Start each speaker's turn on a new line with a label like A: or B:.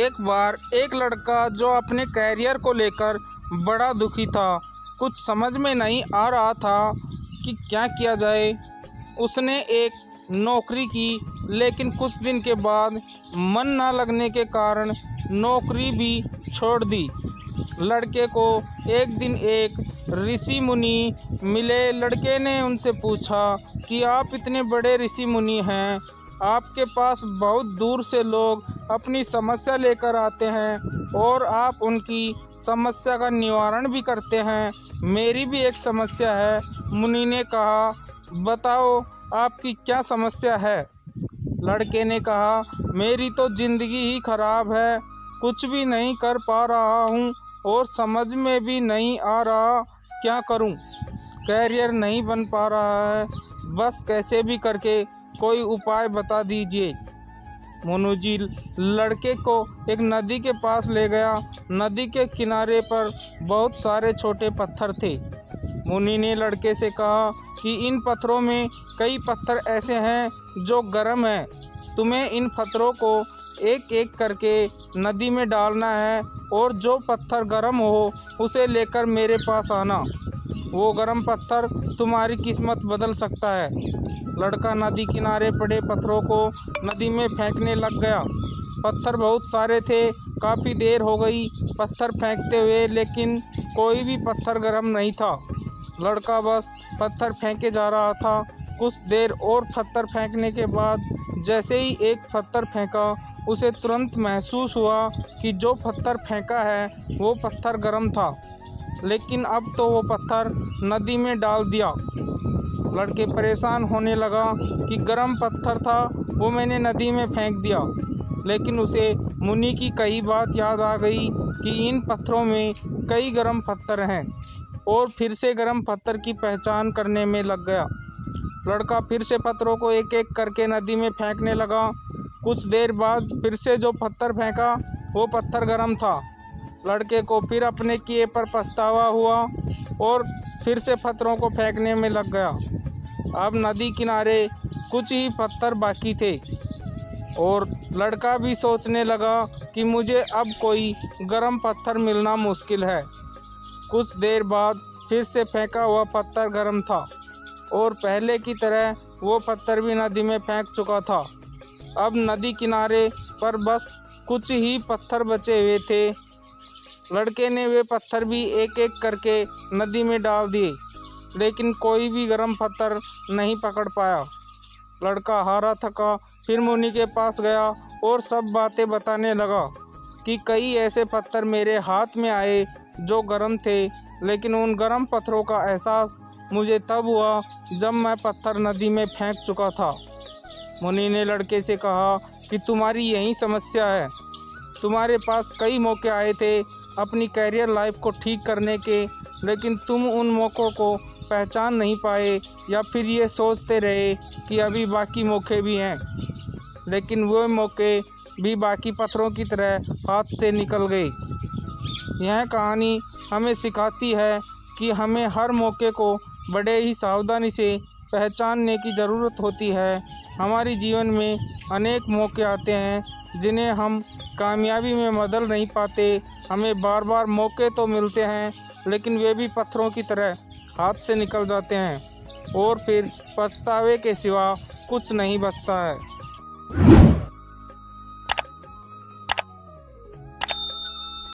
A: एक बार एक लड़का जो अपने कैरियर को लेकर बड़ा दुखी था, कुछ समझ में नहीं आ रहा था कि क्या किया जाए। उसने एक नौकरी की, लेकिन कुछ दिन के बाद मन ना लगने के कारण नौकरी भी छोड़ दी। लड़के को एक दिन एक ऋषि मुनि मिले। लड़के ने उनसे पूछा कि आप इतने बड़े ऋषि मुनि हैं, आपके पास बहुत दूर से लोग अपनी समस्या लेकर आते हैं और आप उनकी समस्या का निवारण भी करते हैं। मेरी भी एक समस्या है। मुनि ने कहा, बताओ आपकी क्या समस्या है। लड़के ने कहा, मेरी तो ज़िंदगी ही खराब है, कुछ भी नहीं कर पा रहा हूँ और समझ में भी नहीं आ रहा क्या करूँ। कैरियर नहीं बन पा रहा है, बस कैसे भी करके कोई उपाय बता दीजिए। मोनू जी लड़के को एक नदी के पास ले गया। नदी के किनारे पर बहुत सारे छोटे पत्थर थे। मुनि ने लड़के से कहा कि इन पत्थरों में कई पत्थर ऐसे हैं जो गर्म हैं, तुम्हें इन पत्थरों को एक एक करके नदी में डालना है और जो पत्थर गर्म हो उसे लेकर मेरे पास आना। वो गर्म पत्थर तुम्हारी किस्मत बदल सकता है। लड़का नदी किनारे पड़े पत्थरों को नदी में फेंकने लग गया। पत्थर बहुत सारे थे, काफ़ी देर हो गई पत्थर फेंकते हुए, लेकिन कोई भी पत्थर गर्म नहीं था। लड़का बस पत्थर फेंके जा रहा था। कुछ देर और पत्थर फेंकने के बाद जैसे ही एक पत्थर फेंका, उसे तुरंत महसूस हुआ कि जो पत्थर फेंका है वो पत्थर गर्म था, लेकिन अब तो वो पत्थर नदी में डाल दिया। लड़के परेशान होने लगा कि गर्म पत्थर था वो मैंने नदी में फेंक दिया, लेकिन उसे मुनि की कई बात याद आ गई कि इन पत्थरों में कई गर्म पत्थर हैं, और फिर से गर्म पत्थर की पहचान करने में लग गया। लड़का फिर से पत्थरों को एक एक करके नदी में फेंकने लगा। कुछ देर बाद फिर से जो पत्थर फेंका वो पत्थर गर्म था। लड़के को फिर अपने किए पर पछतावा हुआ और फिर से पत्थरों को फेंकने में लग गया। अब नदी किनारे कुछ ही पत्थर बाकी थे और लड़का भी सोचने लगा कि मुझे अब कोई गर्म पत्थर मिलना मुश्किल है। कुछ देर बाद फिर से फेंका हुआ पत्थर गर्म था और पहले की तरह वो पत्थर भी नदी में फेंक चुका था। अब नदी किनारे पर बस कुछ ही पत्थर बचे हुए थे। लड़के ने वे पत्थर भी एक एक करके नदी में डाल दिए, लेकिन कोई भी गर्म पत्थर नहीं पकड़ पाया। लड़का हारा थका फिर मुनि के पास गया और सब बातें बताने लगा कि कई ऐसे पत्थर मेरे हाथ में आए जो गर्म थे, लेकिन उन गर्म पत्थरों का एहसास मुझे तब हुआ जब मैं पत्थर नदी में फेंक चुका था। मुनि ने लड़के से कहा कि तुम्हारी यही समस्या है। तुम्हारे पास कई मौके आए थे अपनी कैरियर लाइफ को ठीक करने के, लेकिन तुम उन मौक़ों को पहचान नहीं पाए या फिर ये सोचते रहे कि अभी बाकी मौके भी हैं, लेकिन वो मौके भी बाकी पत्थरों की तरह हाथ से निकल गए। यह कहानी हमें सिखाती है कि हमें हर मौके को बड़े ही सावधानी से पहचानने की ज़रूरत होती है। हमारे जीवन में अनेक मौके आते हैं जिन्हें हम कामयाबी में बदल नहीं पाते। हमें बार बार मौके तो मिलते हैं, लेकिन वे भी पत्थरों की तरह हाथ से निकल जाते हैं और फिर पछतावे के सिवा कुछ नहीं बचता है।